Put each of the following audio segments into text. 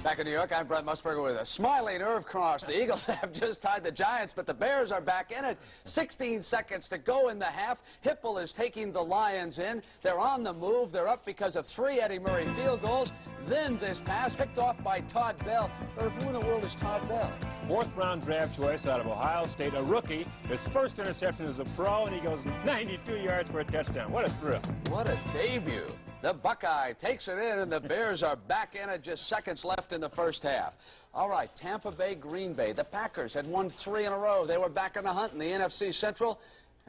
Back in New York, I'm Brent Musburger with a smiley nerve cross. The Eagles have just tied the Giants, but the Bears are back in it. 16 seconds to go in the half. Hipple is taking the Lions in. They're on the move. They're up because of 3 Eddie Murray field goals. Then this pass picked off by Todd Bell. Or who in the world is Todd Bell? 4th-round draft choice out of Ohio State, a rookie. His first interception as a pro, and he goes 92 yards for a touchdown. What a thrill. What a debut. The Buckeye takes it in, and the Bears are back in it. Just seconds left in the first half. All right, Tampa Bay, Green Bay. The Packers had won 3 in a row. They were back in the hunt in the NFC Central.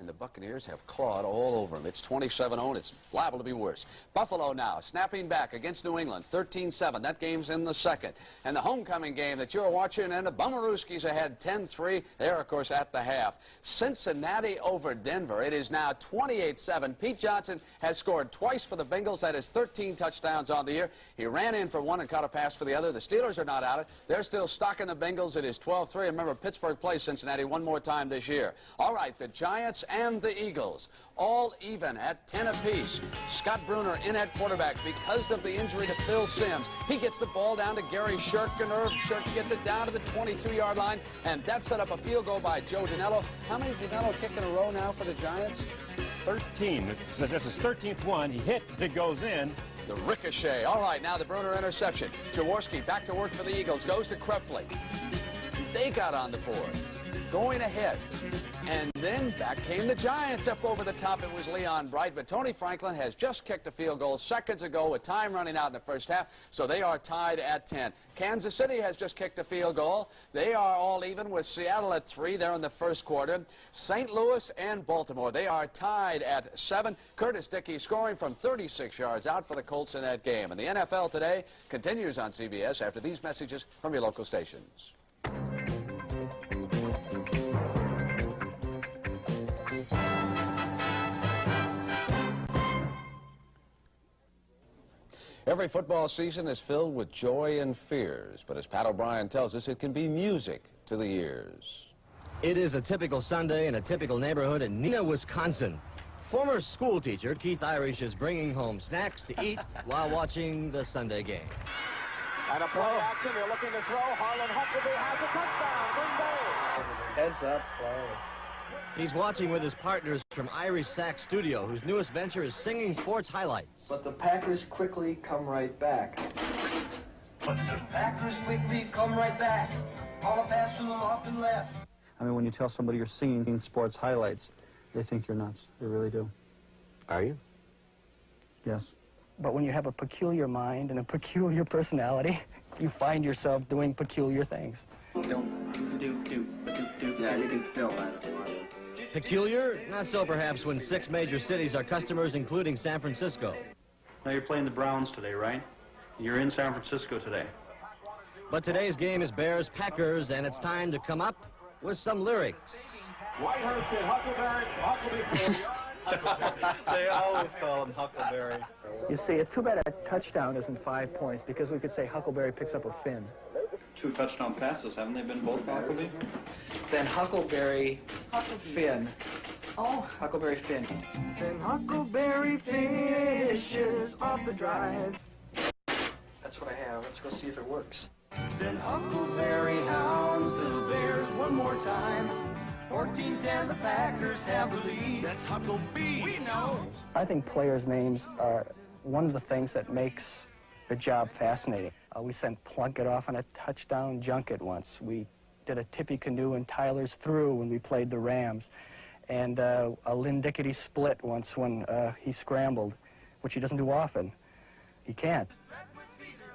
And the Buccaneers have clawed all over them. It's 27-0, and it's liable to be worse. Buffalo now snapping back against New England, 13-7. That game's in the second. And the homecoming game that you're watching, and the Bummerooskies ahead 10-3. They're, of course, at the half. Cincinnati over Denver. It is now 28-7. Pete Johnson has scored twice for the Bengals. That is 13 touchdowns on the year. He ran in for one and caught a pass for the other. The Steelers are not out. They're still stalking the Bengals. It is 12-3. Remember, Pittsburgh plays Cincinnati one more time this year. All right, the Giants and the Eagles, all even at 10 apiece. Scott Brunner in at quarterback because of the injury to Phil Simms. He gets the ball down to Gary Shirk. Shirk gets it down to the 22-yard line, and that set up a field goal by Joe Danello. How many did Danello kick in a row now for the Giants? 13. This is his 13th one. He hits, it goes in. The ricochet. All right, now the Brunner interception. Jaworski back to work for the Eagles. Goes to Krepfle. They got on the board. Going ahead. And then back came the Giants up over the top. It was Leon Bright, but Tony Franklin has just kicked a field goal seconds ago with time running out in the first half, so they are tied at 10. Kansas City has just kicked a field goal. They are all even with Seattle at 3 there in the first quarter. St. Louis and Baltimore, they are tied at 7. Curtis Dickey scoring from 36 yards out for the Colts in that game. And the NFL today continues on CBS after these messages from your local stations. Every football season is filled with joy and fears, but as Pat O'Brien tells us, it can be music to the ears. It is a typical Sunday in a typical neighborhood in Neenah, Wisconsin. Former school teacher Keith Irish is bringing home snacks to eat while watching the Sunday game. And a play action, they're looking to throw. Harlan Huckabee has a touchdown. Green Bay. Heads up, play. He's watching with his partners from Irish Sax Studio, whose newest venture is singing sports highlights. But the Packers quickly come right back. But the Packers quickly come right back. All a pass to them off and left. I mean, when you tell somebody you're singing sports highlights, they think you're nuts. They really do. Are you? Yes. But when you have a peculiar mind and a peculiar personality, you find yourself doing peculiar things. Yeah, you can feel that. Peculiar? Not so perhaps when 6 major cities are customers, including San Francisco. Now you're playing the Browns today, right? You're in San Francisco today. But today's game is Bears-Packers, and it's time to come up with some lyrics. Whitehurst and Huckleberry. They always call him Huckleberry. You see, it's too bad a touchdown isn't 5 points, because we could say Huckleberry picks up a fin. 2 touchdown passes, haven't they been both Huckleberry? Then Huckleberry Finn. Oh, Huckleberry Finn. Then Huckleberry fishes off the drive. That's what I have. Let's go see if it works. Then Huckleberry hounds the Bears one more time. 14-10, the Packers have the lead. That's Huckleberry. We know. I think players' names are one of the things that makes the job fascinating. We sent Plunkett off on a touchdown junket once. We did a Tippecanoe and Tyler's through when we played the Rams. And a Lynn Dickety split once when he scrambled, which he doesn't do often. He can't.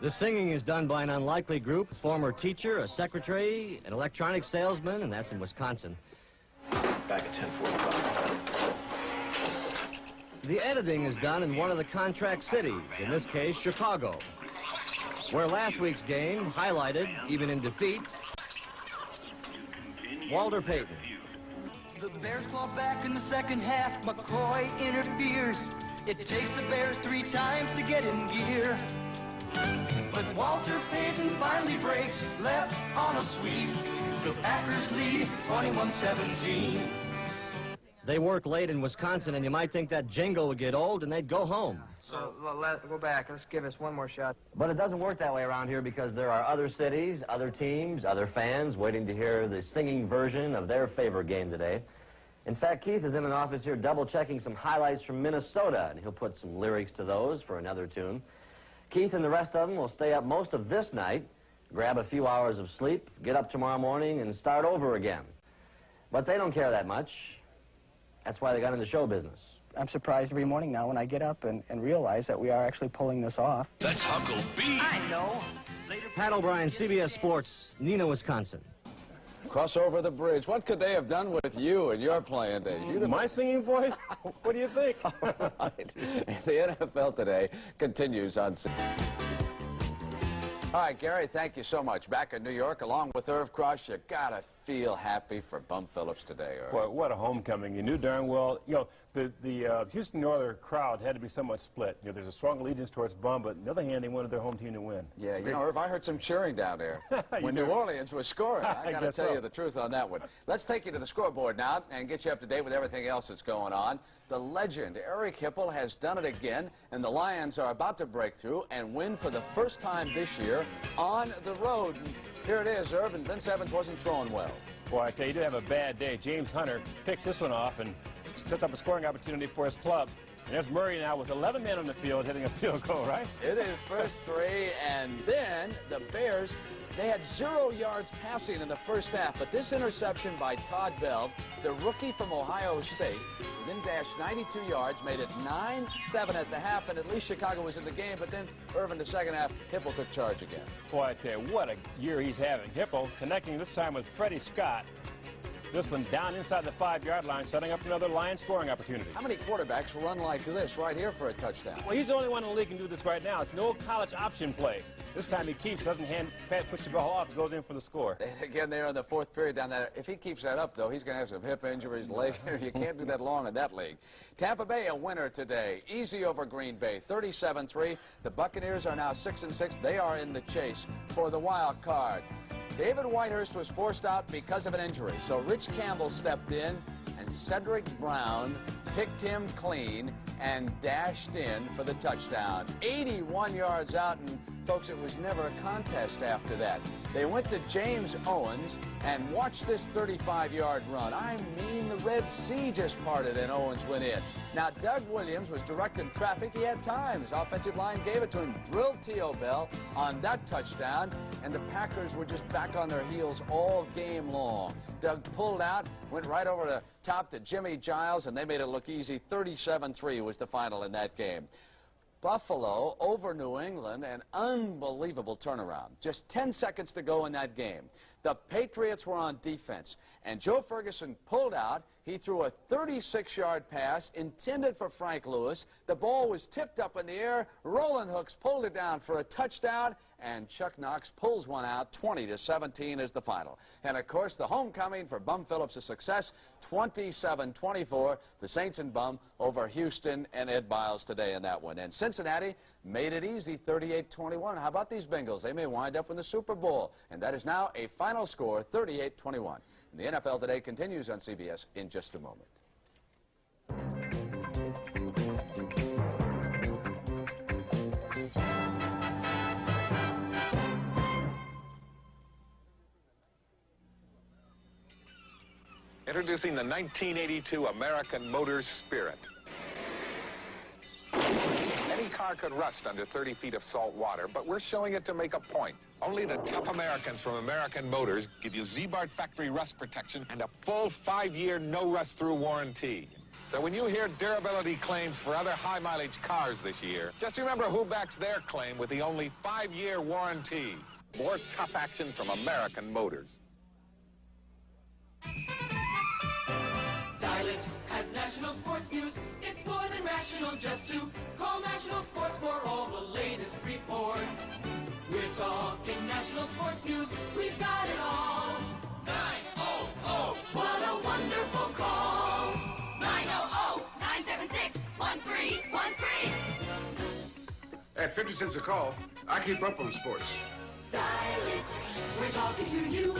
The singing is done by an unlikely group, a former teacher, a secretary, an electronics salesman, and that's in Wisconsin. Back at 10:45. The editing is done in one of the contract cities, in this case, Chicago, where last week's game highlighted, even in defeat, Walter Payton. The Bears claw back in the second half. McCoy interferes. It takes the Bears 3 times to get in gear. But Walter Payton finally breaks left on a sweep. The Packers lead 21-17. They work late in Wisconsin, and you might think that jingle would get old, and they'd go home. So, go back. Let's give us one more shot. But it doesn't work that way around here because there are other cities, other teams, other fans waiting to hear the singing version of their favorite game today. In fact, Keith is in an office here double-checking some highlights from Minnesota, and he'll put some lyrics to those for another tune. Keith and the rest of them will stay up most of this night, grab a few hours of sleep, get up tomorrow morning, and start over again. But they don't care that much. That's why they got into show business. I'm surprised every morning now when I get up and realize that we are actually pulling this off. That's Huckle B. I know. Pat O'Brien, CBS Sports, Neenah, Wisconsin. Cross over the bridge. What could they have done with you in your playing days? My singing voice? What do you think? Right. The NFL today continues on. All right, Gary, thank you so much. Back in New York, along with Irv Cross, you gotta feel happy for Bum Phillips today, Irv. Boy, what a homecoming. You knew darn well, you know, the Houston Northern crowd had to be somewhat split. You know, there's a strong allegiance towards Bum, but on the other hand, they wanted their home team to win. Yeah, you know, Irv, I heard some cheering down there when New Orleans was scoring. I gotta tell you the truth on that one. Let's take you to the scoreboard now and get you up to date with everything else that's going on. The legend, Eric Hipple, has done it again, and the Lions are about to break through and win for the first time this year on the road. And here it is, Irv, and Vince Evans wasn't throwing well. Boy, I tell you, he did have a bad day. James Hunter picks this one off and sets up a scoring opportunity for his club. And there's Murray now with 11 men on the field hitting a field goal, right? It is first three, and then the Bears, they had 0 yards passing in the first half, but this interception by Todd Bell, the rookie from Ohio State, then dashed 92 yards, made it 9-7 at the half, and at least Chicago was in the game, but then Irvin, the second half, Hipple took charge again. Boy, I tell you, what a year he's having. Hipple connecting this time with Freddie Scott. This one down inside the 5-yard line, setting up another Lion scoring opportunity. How many quarterbacks run like this right here for a touchdown? Well, he's the only one in the league who can do this right now. It's no college option play. This time he keeps, doesn't push the ball off, goes in for the score. And again, they're in the fourth period down there. If he keeps that up, though, he's going to have some hip injuries, leg. You can't do that long in that league. Tampa Bay a winner today. Easy over Green Bay, 37-3. The Buccaneers are now 6-6. They are in the chase for the wild card. David Whitehurst was forced out because of an injury, so Rich Campbell stepped in, and Cedric Brown picked him clean and dashed in for the touchdown. 81 yards out, and folks, it was never a contest after that. They went to James Owens and watched this 35-yard run. I mean, the Red Sea just parted and Owens went in. Now, Doug Williams was directing traffic. He had time. His offensive line gave it to him, drilled T.O. Bell on that touchdown, and the Packers were just back on their heels all game long. Doug pulled out, went right over the top to Jimmy Giles, and they made it look easy. 37-3 was the final in that game. Buffalo over New England, an unbelievable turnaround. Just 10 seconds to go in that game. The Patriots were on defense, and Joe Ferguson pulled out. He threw a 36-yard pass intended for Frank Lewis. The ball was tipped up in the air. Roland Hooks pulled it down for a touchdown, and Chuck Knox pulls one out. 20-17 is the final. And, of course, the homecoming for Bum Phillips' success, 27-24. The Saints and Bum over Houston and Ed Biles today in that one. And Cincinnati made it easy, 38-21. How about these Bengals? They may wind up in the Super Bowl. And that is now a final score, 38-21. And the NFL Today continues on CBS in just a moment. Introducing the 1982 American Motors Spirit. Any car could rust under 30 feet of salt water, but we're showing it to make a point. Only the tough Americans from American Motors give you Z-Bart factory rust protection and a full 5-year no-rust-through warranty. So when you hear durability claims for other high-mileage cars this year, just remember who backs their claim with the only 5-year warranty. More tough action from American Motors. Dial-It has national sports news. It's more than rational just to call National Sports for all the latest reports. We're talking national sports news. We've got it all. 900. What a wonderful call. 900-976-1313. At 50 cents a call, I keep up on sports. Dial-It. We're talking to you.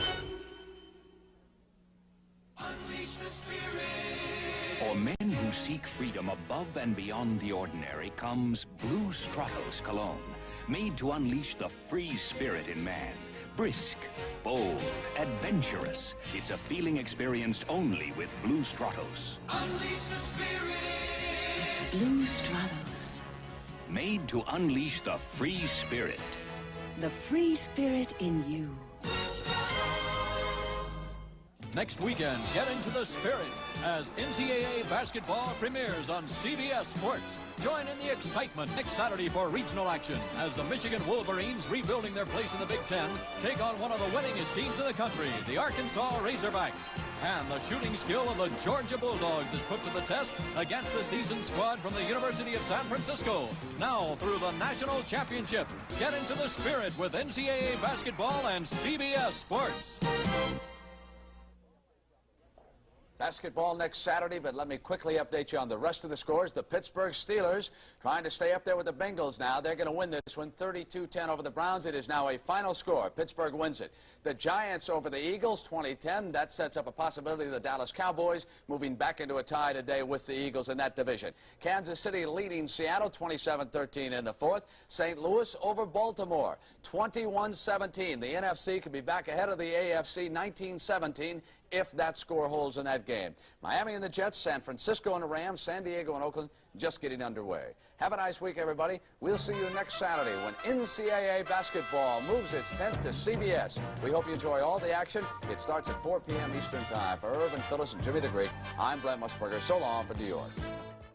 Unleash the spirit. For men who seek freedom above and beyond the ordinary comes Blue Stratos Cologne, made to unleash the free spirit in man. Brisk, bold, adventurous. It's a feeling experienced only with Blue Stratos. Unleash the spirit. Blue Stratos. Made to unleash the free spirit. The free spirit in you. Next weekend, get into the spirit as NCAA basketball premieres on CBS Sports. Join in the excitement next Saturday for regional action as the Michigan Wolverines, rebuilding their place in the Big Ten, take on one of the winningest teams in the country, the Arkansas Razorbacks. And the shooting skill of the Georgia Bulldogs is put to the test against the seasoned squad from the University of San Francisco. Now through the National Championship, get into the spirit with NCAA basketball and CBS Sports. Basketball next Saturday, but let me quickly update you on the rest of the scores. The Pittsburgh Steelers trying to stay up there with the Bengals now. They're going to win this one 32-10 over the Browns. It is now a final score. Pittsburgh wins it. The Giants over the Eagles 20-10. That sets up a possibility of the Dallas Cowboys moving back into a tie today with the Eagles in that division. Kansas City leading Seattle 27-13 in the fourth. St. Louis over Baltimore 21-17. The NFC could be back ahead of the AFC 19-17 if that score holds in that game. Miami and the Jets, San Francisco and the Rams, San Diego and Oakland just getting underway. Have a nice week, everybody. We'll see you next Saturday when NCAA basketball moves its tent to CBS. We hope you enjoy all the action. It starts at 4 p.m. Eastern Time. For Irvin Phillips and Jimmy the Greek, I'm Glenn Musburger. So long for New York.